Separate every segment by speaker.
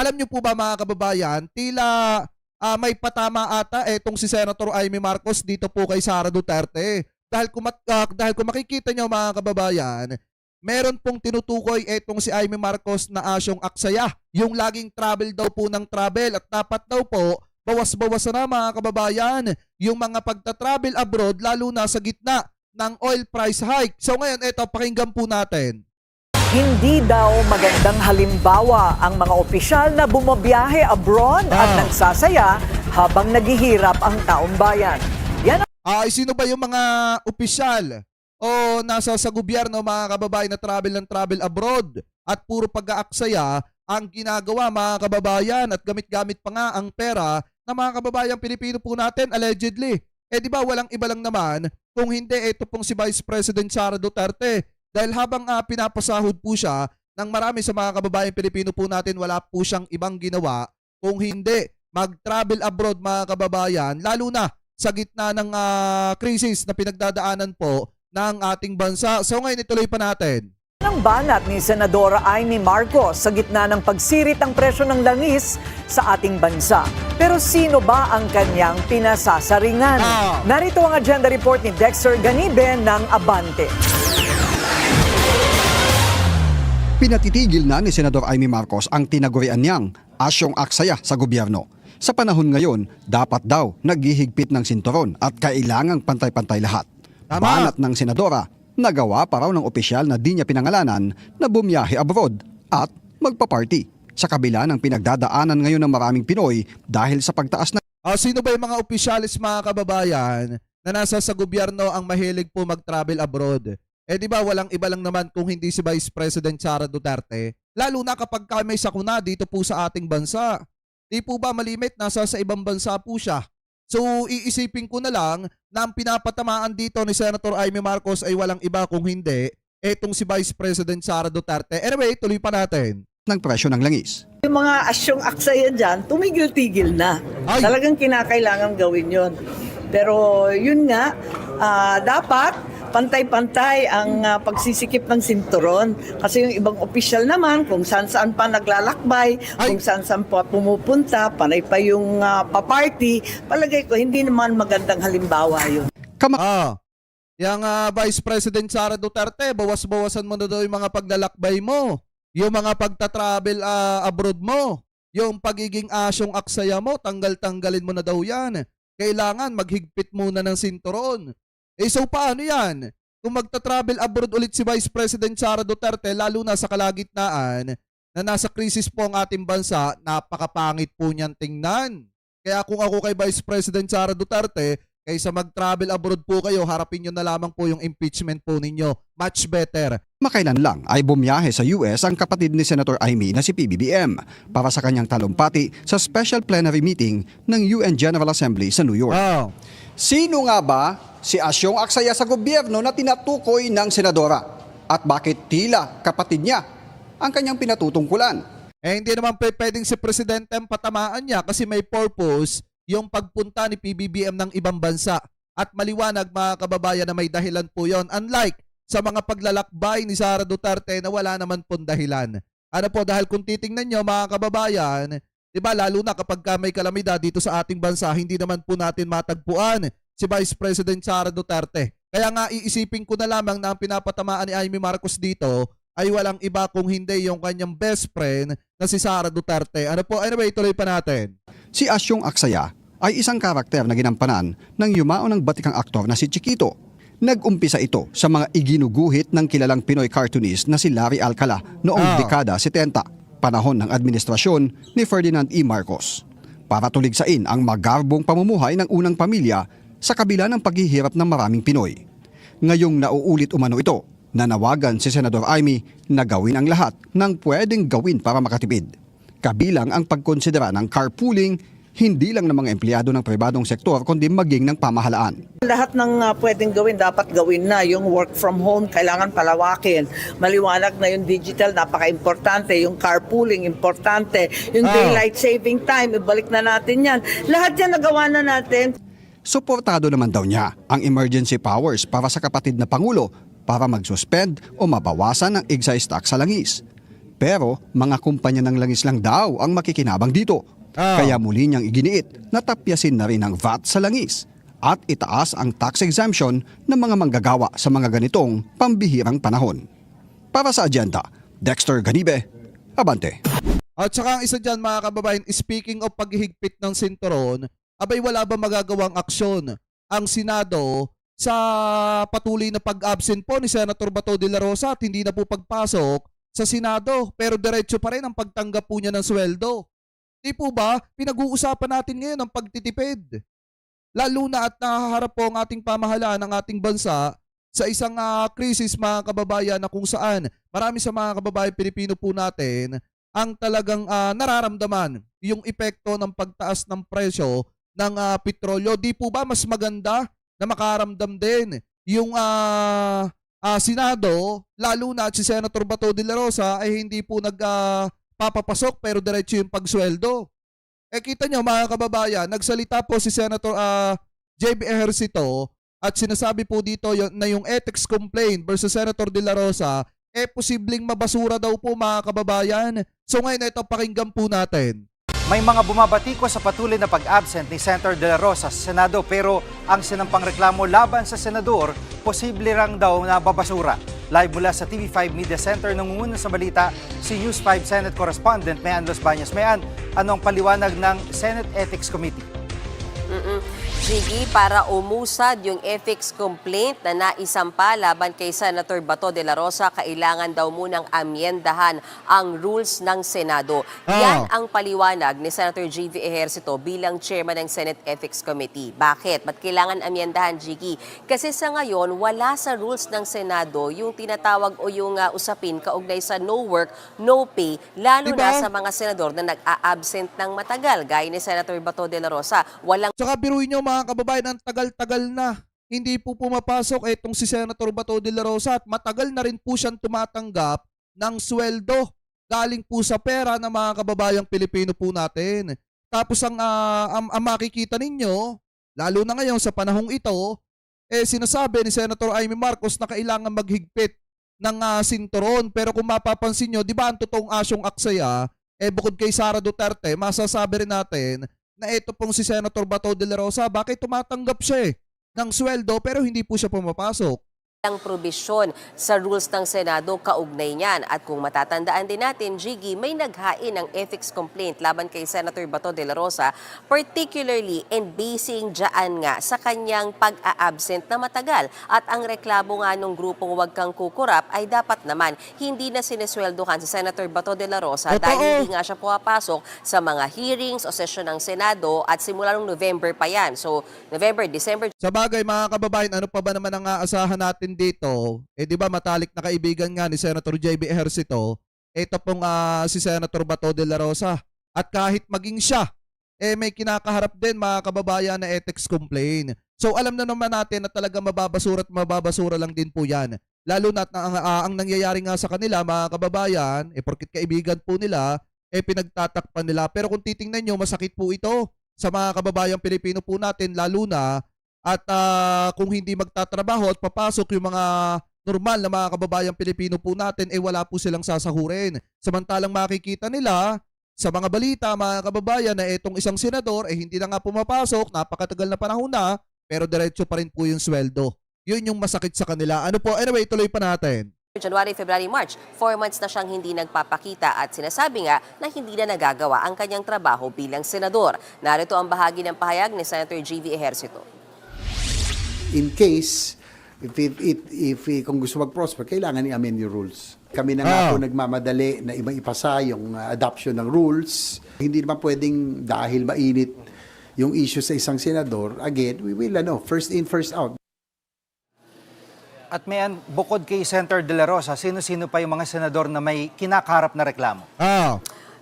Speaker 1: alam niyo po ba mga kababayan, tila may patama ata etong si Senator Amy Marcos dito po kay Sara Duterte. Dahil kung makikita niyo mga kababayan, meron pong tinutukoy etong si Amy Marcos na asyong aksaya. Yung laging travel daw po ng travel at dapat daw po bawas-bawas na mga kababayan yung mga pagta-travel abroad lalo na sa gitna ng oil price hike. So ngayon, eto, pakinggan po natin.
Speaker 2: Hindi daw magandang halimbawa ang mga opisyal na bumabiyahe abroad at nagsasaya habang naghihirap ang taong bayan. Yan
Speaker 1: Sino ba yung mga opisyal o nasa sa gobyerno mga kababayan na travel abroad at puro pag-aaksaya ang ginagawa mga kababayan at gamit-gamit pa nga ang pera ng mga kababayang Pilipino po natin allegedly. Di ba walang iba lang naman kung hindi ito pong si Vice President Sara Duterte. Dahil habang pinapasahod po siya ng marami sa mga kababayang Pilipino po natin, wala po siyang ibang ginawa kung hindi mag-travel abroad mga kababayan, lalo na sa gitna ng krisis na pinagdadaanan po ng ating bansa. So ngayon ituloy pa natin.
Speaker 2: ang banat ni Senadora Amy Marcos sa gitna ng pagsirit ang presyo ng langis sa ating bansa. Pero sino ba ang kanyang pinasasaringan? Narito ang agenda report ni Dexter Ganibe ng Abante.
Speaker 3: Pinatitigil na ni Senador Amy Marcos ang tinagurian niyang asyong aksaya sa gobyerno. Sa panahon ngayon, dapat daw naghihigpit ng sinturon at kailangang pantay-pantay lahat. Banat ng senadora, nagawa pa raw ng opisyal na di niya pinangalanan na bumiyahe abroad at magpa-party sa kabila ng pinagdadaanan ngayon ng maraming Pinoy dahil sa pagtaas na...
Speaker 1: Sino ba yung mga opisyalis mga kababayan na nasa sa gobyerno ang mahilig po mag-travel abroad? Di ba walang iba lang naman kung hindi si Vice President Sara Duterte, lalo na kapag may sakuna dito po sa ating bansa. Di po ba malimit nasa sa ibang bansa po siya? So iisipin ko na lang na ang pinapatamaan dito ni Senator Amy Marcos ay walang iba kung hindi etong si Vice President Sara Duterte. Anyway, tuloy pa natin.
Speaker 3: Ng presyo ng langis.
Speaker 4: Yung mga asyong aksaya dyan, tumigil-tigil na. Talagang kinakailangan gawin yon. Pero yun nga, dapat pantay-pantay ang pagsisikip ng sinturon. Kasi yung ibang opisyal naman, kung saan-saan pa naglalakbay, kung saan-saan pa pumupunta, panay pa yung pa-party, palagay ko, hindi naman magandang halimbawa yun.
Speaker 1: Yung Vice President Sara Duterte, bawas-bawasan mo na daw yung mga paglalakbay mo, yung mga pagta-travel abroad mo, yung pagiging asyong aksaya mo, tanggal-tanggalin mo na daw yan. Kailangan maghigpit muna ng sinturon. So paano yan? Kung magta-travel abroad ulit si Vice President Sara Duterte, lalo na sa kalagitnaan na nasa krisis po ang ating bansa, napakapangit po niyan tingnan. Kaya kung ako kay Vice President Sara Duterte, kaysa mag-travel abroad po kayo, harapin nyo na lamang po yung impeachment po ninyo. Much better.
Speaker 3: Makailan lang ay bumiyahe sa US ang kapatid ni Senator Amy na si PBBM para sa kanyang talumpati sa special plenary meeting ng UN General Assembly sa New York. Sino nga ba si asyong aksaya sa gobyerno na tinatukoy ng senadora? At bakit tila kapatid niya ang kanyang pinatutungkulan?
Speaker 1: Hindi naman pwedeng si Presidente ang patamaan niya kasi may purpose yung pagpunta ni PBBM ng ibang bansa. At maliwanag mga kababayan na may dahilan po yon. Unlike sa mga paglalakbay ni Sara Duterte na wala naman pong dahilan. Ano po, dahil kung titingnan nyo mga kababayan, diba, lalo na kapag may kalamidad dito sa ating bansa, hindi naman po natin matagpuan si Vice President Sara Duterte. Kaya nga iisipin ko na lamang na ang pinapatamaan ni Amy Marcos dito ay walang iba kung hindi yung kanyang best friend na si Sara Duterte. Ano po, anyway, tuloy pa natin.
Speaker 3: Si Asyong Aksaya ay isang karakter na ginampanan ng yumao ng batikang aktor na si Chiquito. Nag-umpisa ito sa mga iginuguhit ng kilalang Pinoy cartoonist na si Larry Alcala noong dekada 70, panahon ng administrasyon ni Ferdinand E. Marcos. Para tuligsain ang magarbong pamumuhay ng unang pamilya sa kabila ng paghihirap ng maraming Pinoy. Ngayong nauulit umano ito, nanawagan si Senador Amy na gawin ang lahat ng pwedeng gawin para makatipid. Kabilang ang pagkonsidera ng carpooling, hindi lang ng mga empleyado ng pribadong sektor kundi maging ng pamahalaan.
Speaker 4: Lahat ng pwedeng gawin, dapat gawin na. Yung work from home, kailangan palawakin. Maliwanag na yung digital, napaka-importante. Yung carpooling, importante. Yung daylight saving time, ibalik na natin yan. Lahat yan nagawa na natin.
Speaker 3: Suportado naman daw niya ang emergency powers para sa kapatid na Pangulo para mag-suspend o mabawasan ang excise tax sa langis. Pero mga kumpanya ng langis lang daw ang makikinabang dito. Kaya muli niyang iginiit na tapyasin na rin ang VAT sa langis at itaas ang tax exemption ng mga manggagawa sa mga ganitong pambihirang panahon. Para sa agenda, Dexter Ganibe, Abante.
Speaker 1: At saka ang isa dyan mga kababayan, speaking of paghihigpit ng sinturon, abay wala ba magagawang aksyon ang Senado sa patuloy na pag-absent po ni Senator Bato de la Rosa at hindi na po pagpasok sa Senado pero diretso pa rin ang pagtanggap po niya ng sweldo. Di po ba pinag-uusapan natin ngayon ang pagtitipid? Lalo na at nahaharap po ang ating pamahalaan ng ating bansa sa isang krisis mga kababayan na kung saan marami sa mga kababayan Pilipino po natin ang talagang nararamdaman yung epekto ng pagtaas ng presyo ng petrolyo. Di po ba mas maganda na makaramdam din yung Senado, lalo na at si Senator Bato de la Rosa ay hindi po papapasok pero diretso yung pagsweldo. Kita nyo mga kababayan, nagsalita po si Senator JB Ejercito at sinasabi po dito na yung ethics complaint versus Senator de la Rosa posibleng mabasura daw po mga kababayan. So ngayon ito pakinggan po natin.
Speaker 5: May mga bumabatiko sa patuloy na pag-absent ni Senator De La Rosa sa Senado pero ang sinampang reklamo laban sa senador, posible rang daw na babasura. Live mula sa TV5 Media Center, nangunguna sa balita si News 5 Senate Correspondent Mayan Los Baños. Mayan, anong paliwanag ng Senate Ethics Committee?
Speaker 6: Jiggy, para umusad yung ethics complaint na naisampa laban kay Senator Bato de la Rosa, kailangan daw munang amyendahan ang rules ng Senado. Yan ang paliwanag ni Senator G.V. Ejercito bilang chairman ng Senate Ethics Committee. Bakit? Ba't kailangan amyendahan, Jiggy? Kasi sa ngayon, wala sa rules ng Senado yung tinatawag o yung usapin kaugnay sa no work, no pay, lalo
Speaker 1: Diba?
Speaker 6: na sa mga senador na nag-a-absent ng matagal, gaya ni Senator Bato de la Rosa. Walang
Speaker 1: Saka biruin nyo mga kababayan, ang tagal-tagal na hindi po pumapasok itong si Senator Bato de la Rosa at matagal na rin po siyang tumatanggap ng sweldo galing po sa pera ng mga kababayang Pilipino po natin. Tapos ang makikita ninyo, lalo na ngayon sa panahong ito, sinasabi ni Senator Amy Marcos na kailangan maghigpit ng sinturon. Pero kung mapapansin nyo, di ba ang totoong asyong aksaya, bukod kay Sara Duterte, masasabi rin natin na ito pong si Senator Bato de la Rosa, bakit tumatanggap siya ng sweldo pero hindi po siya pumapasok?
Speaker 6: ang probisyon sa rules ng Senado kaugnay niyan. At kung matatandaan din natin, Jiggy, may naghain ng ethics complaint laban kay Senator Bato de la Rosa, particularly and basing dyan nga sa kanyang pag-a-absent na matagal. At ang reklamo nga nung grupong Huwag Kang Kukurap ay dapat naman hindi na sinesweldohan si Senator Bato de la Rosa dahil hindi nga siya pumapasok sa mga hearings o session ng Senado at simula nung November pa yan. So, November, December.
Speaker 1: Sa bagay mga kababayan, ano pa ba naman ang aasahan natin dito? Di ba matalik na kaibigan nga ni Senator JB Ejercito, ito pong si Senator Bato de la Rosa. At kahit maging siya, may kinakaharap din mga kababayan na ethics complaint. So alam na naman natin na talaga mababasura at mababasura lang din po yan. Lalo na ang nangyayari nga sa kanila mga kababayan, porkit kaibigan po nila, pinagtatakpan nila. Pero kung titingnan nyo, masakit po ito sa mga kababayang Pilipino po natin, lalo na at kung hindi magtatrabaho at papasok yung mga normal na mga kababayang Pilipino po natin, wala po silang sasahurin. Samantalang makikita nila sa mga balita, mga kababayan, na itong isang senador, hindi na nga pumapasok, napakatagal na panahon na, pero diretso pa rin po yung sweldo. Yun yung masakit sa kanila. Ano po? Anyway, tuloy pa natin.
Speaker 6: January, February, March, 4 months na siyang hindi nagpapakita at sinasabi nga na hindi na nagagawa ang kanyang trabaho bilang senador. Narito ang bahagi ng pahayag ni Senator G.V. Ejercito.
Speaker 7: In case, kung gusto mag-prosper, kailangan i-amend yung rules. Kami na nga po nagmamadali na ipasa yung adoption ng rules. Hindi naman pwedeng dahil mainit yung issue sa isang senador. Again, we will, first in, first out.
Speaker 5: At mayan, bukod kay Senator De La Rosa, sino-sino pa yung mga senador na may kinakarap na reklamo?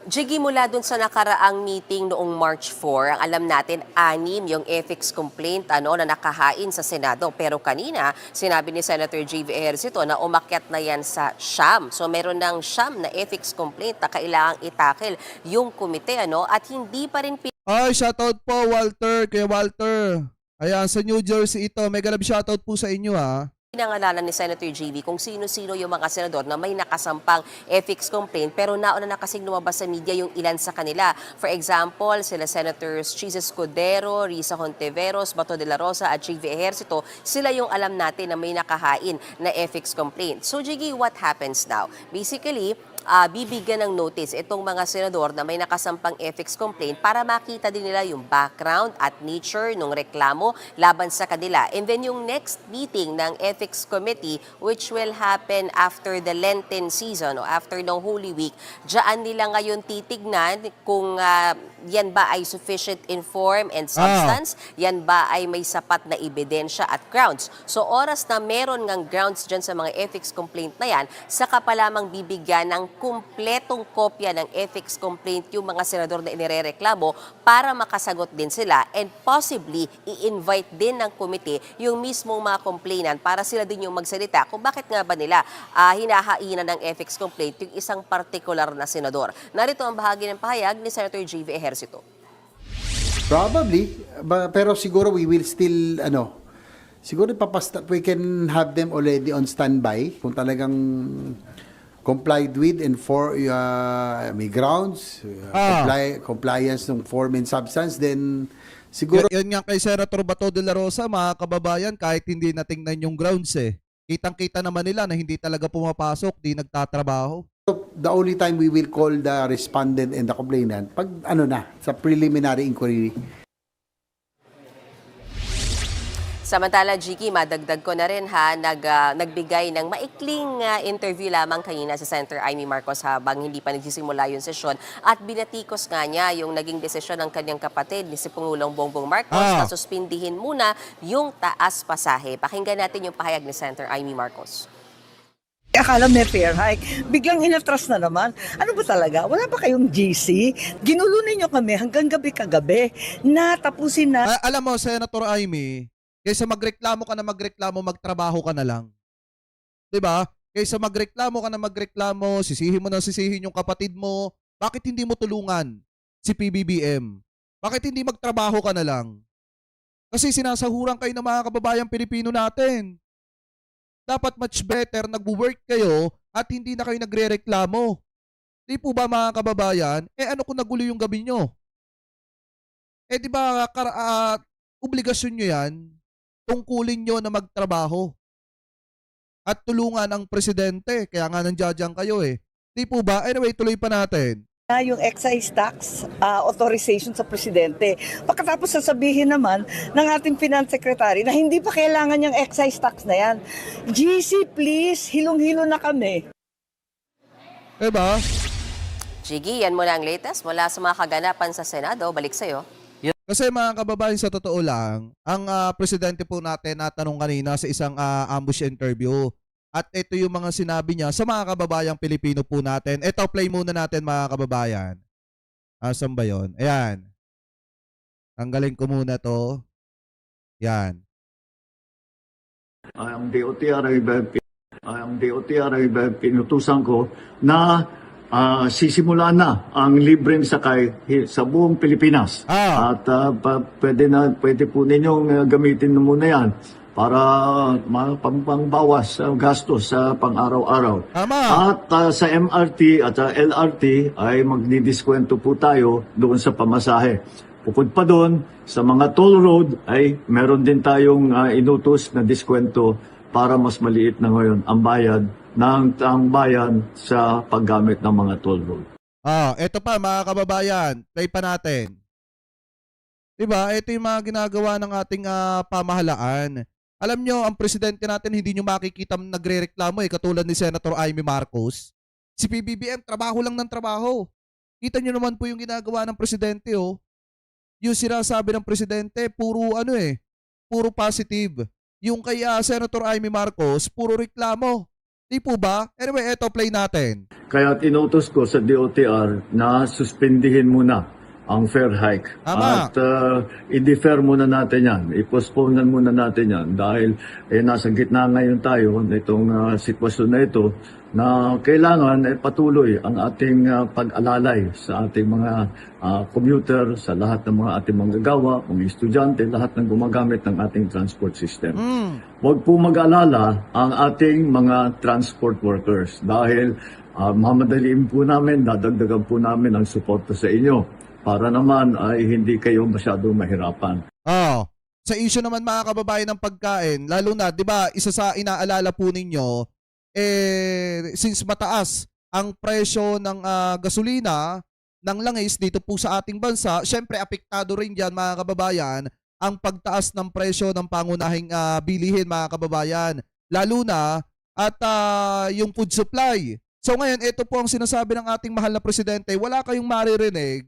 Speaker 6: Jiggy, mula dun sa nakaraang meeting noong March 4, ang alam natin, 6 yung ethics complaint na nakahain sa Senado. Pero kanina, sinabi ni Senator J.V. Ejercito na umakyat na yan sa siyam. So meron ng siyam na ethics complaint na kailangang itakil yung komite, at hindi pa rin
Speaker 1: Ay, shoutout po Walter, kay Walter. Ayan, sa New Jersey ito. Mega love shoutout po sa inyo ha.
Speaker 6: Pinangalanan ni Senator JV kung sino-sino yung mga senador na may nakasampang ethics complaint pero nauna na kasing lumabas sa media yung ilan sa kanila. For example, sila Senators Chis Escudero, Risa Hontiveros, Bato de la Rosa at JV Ejercito, sila yung alam natin na may nakahain na ethics complaint. So Jiggy, what happens now? Basically, bibigyan ng notice itong mga senador na may nakasampang ethics complaint para makita din nila yung background at nature ng reklamo laban sa kanila. And then yung next meeting ng Ethics Committee, which will happen after the Lenten season o after ng Holy Week, diyan nila ngayon titignan kung yan ba ay sufficient in form and substance, yan ba ay may sapat na ebidensya at grounds. So oras na meron ngang grounds dyan sa mga ethics complaint na yan, saka pa lamang bibigyan ng kumpletong kopya ng ethics complaint yung mga senador na inirereklamo para makasagot din sila and possibly i-invite din ng komite yung mismong mga complainant para sila din yung magsalita kung bakit nga ba nila hinahainan ng ethics complaint yung isang partikular na senador. Narito ang bahagi ng pahayag ni Senator JV Ejercito.
Speaker 7: Probably, pero siguro we will still, siguro we can have them already on standby kung talagang complied with and for may grounds, compliance ng form and substance, then siguro...
Speaker 1: Yan nga kay Senator Bato de la Rosa, mga kababayan, kahit hindi natingnan yung grounds kitang-kita naman nila na hindi talaga pumapasok, di nagtatrabaho.
Speaker 7: The only time we will call the respondent and the complainant, pag sa preliminary inquiry.
Speaker 6: Samantala, Jiki, madagdag ko na rin nagbigay ng maikling interview lamang kanina sa Senator Amy Marcos habang hindi pa nagsisimula yung sesyon at binatikos nga niya yung naging desisyon ng kanyang kapatid ni si Pangulong Bongbong Marcos na suspindihin muna yung taas pasahe. Pakinggan natin yung pahayag ni Senator Amy Marcos.
Speaker 4: Akala may fair hike, biglang inatras na naman. Ano ba talaga? Wala ba kayong GC? Ginulo ninyo kami hanggang gabi kagabi na tapusin na.
Speaker 1: Alam mo, Senator Amy, kaysa magreklamo ka na magtrabaho ka na lang. 'Di ba? Kaysa magreklamo ka na magreklamo, sisihin mo na sisihin yung kapatid mo, bakit hindi mo tulungan si PBBM? Bakit hindi magtrabaho ka na lang? Kasi sinasahuran kayo ng mga kababayang Pilipino natin. Dapat much better nagwo-work kayo at hindi na kayo nagrereklamo. Di po ba mga kababayan? Ano kung nagulo yung gabi nyo? Di ba obligasyon nyo yan? Tungkulin nyo na magtrabaho at tulungan ang presidente. Kaya nga nandiyan kayo Di po ba? Anyway, tuloy pa natin.
Speaker 4: Yung excise tax authorization sa presidente. Pagkatapos sasabihin naman ng ating finance secretary na hindi pa kailangan yung excise tax na yan. GC, please, hilong-hilo na kami.
Speaker 1: Diba?
Speaker 6: Jiggy, yan muna ang latest mula sa mga kaganapan sa Senado. Balik sa'yo.
Speaker 1: Kasi mga kababayan, sa totoo lang, ang presidente po natin natanong kanina sa isang ambush interview. At ito yung mga sinabi niya sa mga kababayang Pilipino po natin. Ito, play muna natin mga kababayan. Asan ba yun? Ayan. Tanggalin ko muna to. Yan.
Speaker 8: Ang DOTR ay pinutusan ko na sisimula na ang libreng sakay sa buong Pilipinas. At pwede po ninyong gamitin na muna yan para pangbawas gastos sa pang-araw-araw. At sa MRT at sa LRT ay magdidiskwento po tayo doon sa pamasahe. Bukod pa doon, sa mga toll road ay meron din tayong inutos na diskwento para mas maliit na ngayon ang bayad ng taong bayan sa paggamit ng mga toll road.
Speaker 1: Ito pa mga kababayan, play pa natin. Diba? Ito yung mga ginagawa ng ating pamahalaan. Alam nyo, ang presidente natin hindi nyo makikita nagre-reklamo katulad ni Senator Amy Marcos. Si PBBM, trabaho lang ng trabaho. Kita nyo naman po yung ginagawa ng presidente Yung sinasabi ng presidente, puro puro positive. Yung kay Senator Amy Marcos, puro reklamo. Di po ba? Anyway, eto play natin.
Speaker 8: Kaya inutos ko sa DOTR na suspindihin muna ang fare hike.
Speaker 1: Tama.
Speaker 8: At i-defer muna natin yan. I-postpone muna natin yan dahil nasa gitna ngayon tayo nitong sitwasyon na ito na kailangan patuloy ang ating pag-alalay sa ating mga commuter, sa lahat ng mga ating manggagawa, mga estudyante, lahat ng gumagamit ng ating transport system. Huwag po mag-alala ang ating mga transport workers dahil mamadaliin po namin, dadagdagan po namin ang suporta sa inyo para naman ay hindi kayo masyadong mahirapan.
Speaker 1: Sa issue naman mga kababayan ng pagkain, lalo na, di ba, isa sa inaalala po ninyo, since mataas ang presyo ng gasolina, ng langis dito po sa ating bansa, syempre apektado rin dyan mga kababayan ang pagtaas ng presyo ng pangunahing bilihin mga kababayan. Lalo na at yung food supply. So ngayon, ito po ang sinasabi ng ating mahal na presidente, wala kayong maririnig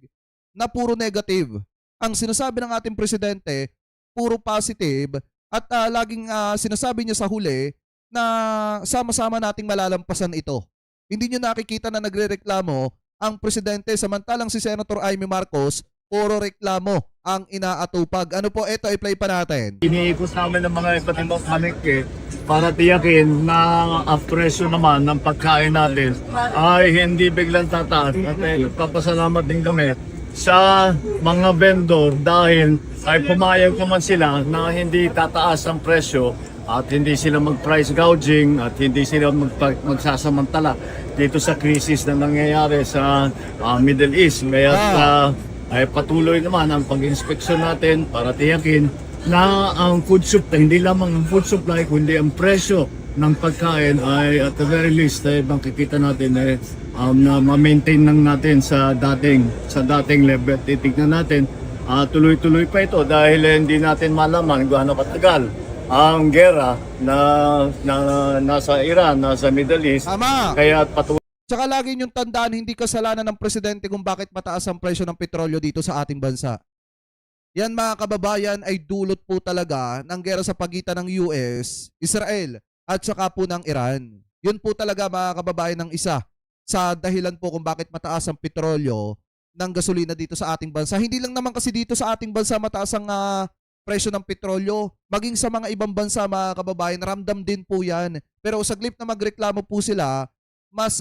Speaker 1: na puro negative. Ang sinasabi ng ating presidente, puro positive at laging sinasabi niya sa huli na sama-sama nating malalampasan ito. Hindi niyo nakikita na nagrereklamo ang presidente samantalang si Senator Amy Marcos, puro reklamo ang inaatupag. Ano po, ito i-play pa natin.
Speaker 8: Iniikot namin ng mga iba't ibang palengke para tiyakin na ang presyo naman ng pagkain natin ay hindi biglang tataas. At papasalamat din kami sa mga vendor dahil ay pumayag naman sila na hindi tataas ang presyo at hindi sila mag-price gouging at hindi sila magsasamantala dito sa krisis na nangyayari sa Middle East. Kaya ay patuloy naman ang pag-inspeksyon natin para tiyakin na ang food supply, hindi lamang ang food supply kundi ang presyo ng pagkain ay at the very least ay makikita natin na ma-maintain lang natin sa dating level. Titignan natin tuloy-tuloy pa ito dahil hindi natin malaman gaano katagal ang gera na nasa Iran, nasa Middle East.
Speaker 1: Tama.
Speaker 8: Kaya patuloy.
Speaker 1: Tsaka lagi niyong tandaan, hindi kasalanan ng presidente kung bakit mataas ang presyo ng petrolyo dito sa ating bansa. Yan mga kababayan ay dulot po talaga ng gera sa pagitan ng US, Israel at saka po ng Iran. Yun po talaga mga kababayan ng isa sa dahilan po kung bakit mataas ang petrolyo ng gasolina dito sa ating bansa. Hindi lang naman kasi dito sa ating bansa mataas ang presyo ng petrolyo. Maging sa mga ibang bansa mga kababayan, ramdam din po yan. Pero saglip na magreklamo po sila, mas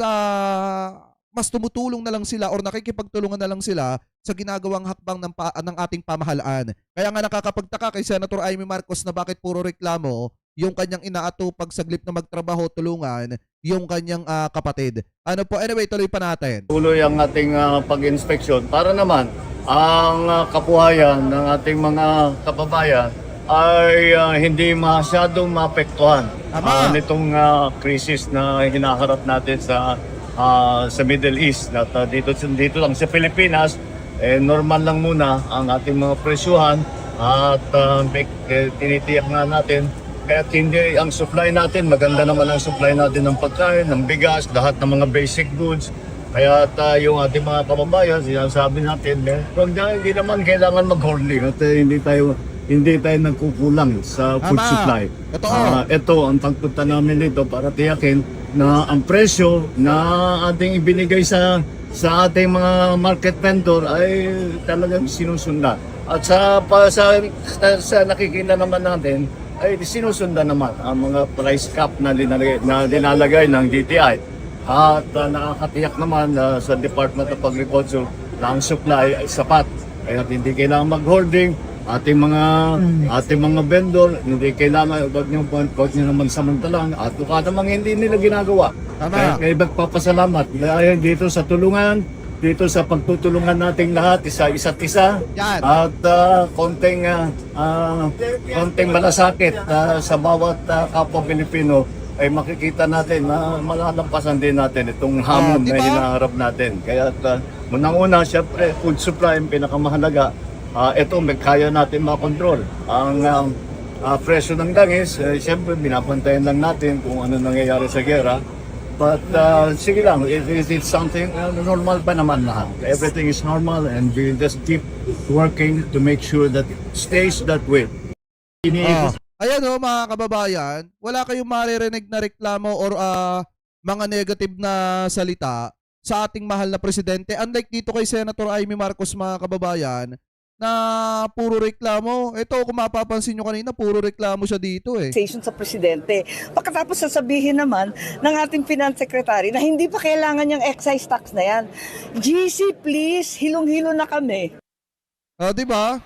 Speaker 1: tumutulong na lang sila or nakikipagtulungan na lang sila sa ginagawang hakbang ng ating pamahalaan. Kaya nga nakakapagtaka kay Senator Amy Marcos na bakit puro reklamo yung kanyang inaatupag saglip na magtrabaho, tulungan yung kanyang kapatid. Ano po, anyway, tuloy pa natin.
Speaker 8: Tuloy ang ating pag-inspeksyon para naman ang kabuhayan ng ating mga kababayan ay hindi masyadong maapektuhan nitong krisis na hinaharap natin sa Middle East. At dito lang sa Pilipinas, normal lang muna ang ating mga presyuhan at tinitiyak nga natin kaya hindi ang supply natin, maganda naman ang supply natin ng pagkain, ng bigas, lahat ng mga basic goods. Kaya yung ating mga kababayan, sinasabi natin, hindi naman kailangan mag-hoarding at hindi tayo nagkukulang sa food supply. Ito ang pagpunta namin dito para tiyakin na ang presyo na ating ibinigay sa ating mga market vendor ay talagang sinusundan. At sa nakikita naman natin ay sinusundan naman ang mga price cap na dinalagay ng DTI. At nakakatiyak naman sa Department of Agriculture na ang supply ay sapat. Kaya hindi kailangan mag-hoarding. Ating mga vendor, hindi kailangan, wag niyo naman samantalang at baka namang hindi nila ginagawa. Kaya magpapasalamat dahil dito sa tulungan, dito sa pagtutulungan nating lahat isa't isa at konting malasakit sa bawat kapwa Pilipino ay makikita natin na malalampasan din natin itong hamon na hinaharap natin. Kaya unang-una, syempre, food supply ang pinakamahalaga. Ito, kaya natin makontrol. Ang presyo ng langis, siyempre, binabantayan lang natin kung ano nangyayari sa gera. But sige lang, it's something normal pa naman lahat. Everything is normal and we just keep working to make sure that it stays that way.
Speaker 1: Ayan mga kababayan, wala kayong maririnig na reklamo or mga negative na salita sa ating mahal na presidente. Unlike dito kay Senator Amy Marcos, mga kababayan, na puro reklamo. Ito, kung mapapansin nyo kanina, puro reklamo siya dito eh.
Speaker 4: Sa presidente. Pagkatapos sasabihin naman ng ating finance secretary na hindi pa kailangan yung excise tax na yan. GC, please, hilong-hilo na kami.
Speaker 1: Di ba?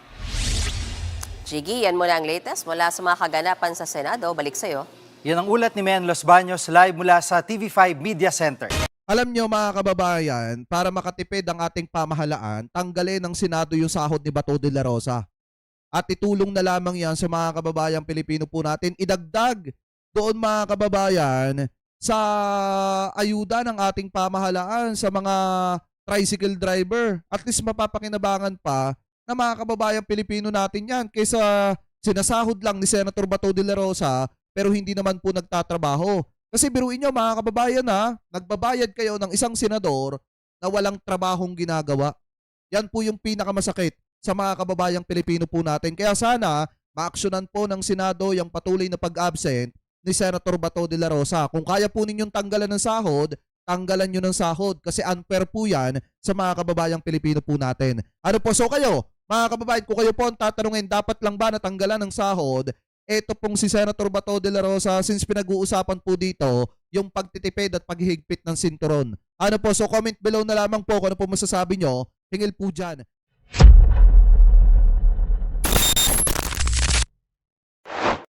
Speaker 6: Jiggy, yan muna ang latest mula sa mga kaganapan sa Senado. Balik sa'yo.
Speaker 5: Yan ang ulat ni Men Los Baños live mula sa TV5 Media Center.
Speaker 1: Alam nyo mga kababayan, para makatipid ang ating pamahalaan, tanggalin ng Senado yung sahod ni Bato de la Rosa. At itulong na lamang yan sa mga kababayang Pilipino po natin. Idagdag doon mga kababayan sa ayuda ng ating pamahalaan sa mga tricycle driver. At least mapapakinabangan pa na mga kababayang Pilipino natin yan kaysa sinasahod lang ni Senator Bato de la Rosa pero hindi naman po nagtatrabaho. Kasi biruin nyo mga kababayan nagbabayad kayo ng isang senador na walang trabahong ginagawa. Yan po yung pinakamasakit sa mga kababayang Pilipino po natin. Kaya sana maaksyonan po ng Senado yung patuloy na pag-absent ni Senator Bato de la Rosa. Kung kaya po ninyong tanggalan ng sahod, tanggalan nyo ng sahod kasi unfair po yan sa mga kababayang Pilipino po natin. Ano po? So kayo, mga kababayan, kung kayo po ang tatanungin, dapat lang ba natanggalan ng sahod? Ito pong si Senator Bato de la Rosa, since pinag-uusapan po dito yung pagtitipid at paghihigpit ng sinturon. Ano po? So comment below na lamang po kung ano po masasabi nyo. Hingil po dyan.